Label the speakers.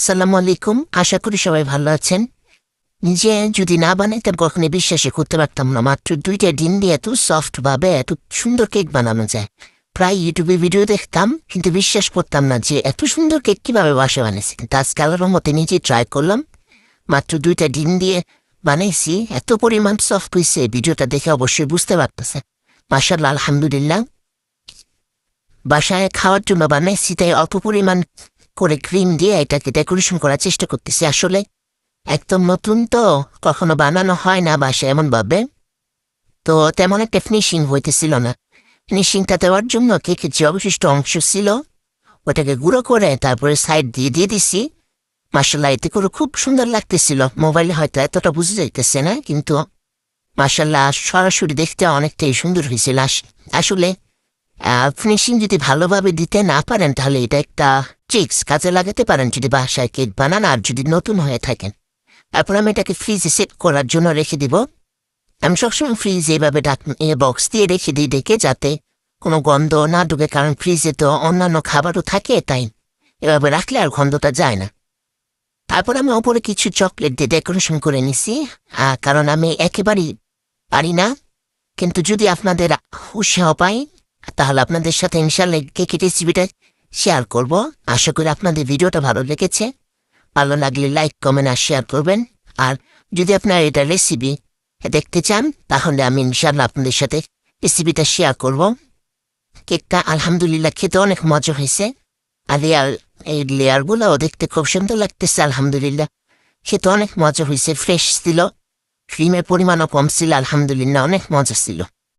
Speaker 1: আসসালামু আলাইকুম। আশা করি সবাই ভালো আছেন। নিজে যদি না বানাইতাম কখনো বিশ্বাসই করতে পারতাম না। মাত্র ২টা ডিম দিয়ে এত সফটভাবে এত সুন্দর কেক বানানো যায়। প্রায় ইউটিউবে ভিডিও দেখতাম, কিন্তু বিশ্বাস করতাম না যে এত সুন্দর কেক কিভাবে বাসায় বানাইছি। কিন্তু আজকে আল্লাহর মতে নিজে ট্রাই করলাম। মাত্র ২টা ডিম দিয়ে বানাইছি, এত পরিমাণ সফট হয়েছে, ভিডিওটা দেখে অবশ্যই বুঝতে পারতেছে। মাশাআল্লাহ, আলহামদুলিল্লাহ। বাসায় খাওয়ার জন্য বানাইছি, তাই অল্প পরিমাণ করে ক্রিম দিয়ে এটাকে ডেকোরেশন করার চেষ্টা করতেছি। আসলে একদম নতুন তো, কখনো বানানো হয় না বাসায় এমনভাবে, তো তেমন একটা ফিনিশিং হইতেছিল না। ফিনিশিংটা দেওয়ার জন্য কেকের যে অবশিষ্ট অংশ ছিল ওটাকে গুঁড়ো করে তারপরে সাইড দিয়ে দিয়ে দিছি। মাশাআল্লাহ, এতে করে খুব সুন্দর লাগতেছিল। মোবাইলে হয়তো এতটা বুঝে যাইতেছে না, কিন্তু মাশাআল্লাহ সরাসরি দেখতে অনেকটাই সুন্দর হয়েছিল। আসলে ফিনিশিং যদি ভালোভাবে দিতে না পারেন তাহলে এটা একটা ট্রিক্স কাজে লাগাতে পারেন যদি বাসায় কেক বানান আর যদি নতুন হয়ে থাকেন। তারপর আমি এটাকে ফ্রিজে সেট করার জন্য রেখে দিব। আমি সবসময় ফ্রিজে এভাবে বক্স দিয়ে রেখে দিই ডেকে, যাতে কোনো গন্ধ না ঢুকে, কারণ ফ্রিজে তো অন্যান্য খাবারও থাকে, তাই এভাবে রাখলে আর গন্ধটা যায় না। তারপর আমি ওপরে কিছু চকলেট দিয়ে ডেকোরেশন করে নিছি, কারণ আমি একেবারেই পারি না। কিন্তু যদি আপনাদের উৎসাহ পাই তাহলে আপনাদের সাথে ইনশাআল্লাহ কেকের রেসিপিটা শেয়ার করব। আশা করি আপনাদের ভিডিওটা ভালো লেগেছে। ভালো লাগলে লাইক, কমেন্ট আর শেয়ার করবেন। আর যদি আপনারা এটা রেসিপি দেখতে চান তাহলে আমি ইনশাআল্লাহ আপনাদের সাথে রেসিপিটা শেয়ার করব। কেকটা আলহামদুলিল্লাহ খেতে অনেক মজা হয়েছে। আর এই লেয়ারগুলোও দেখতে খুব সুন্দর লাগতেছে। আলহামদুলিল্লাহ খেতে অনেক মজা হয়েছে, ফ্রেশ ছিল, ক্রিমের পরিমাণও কম ছিল। আলহামদুলিল্লাহ অনেক মজা ছিল।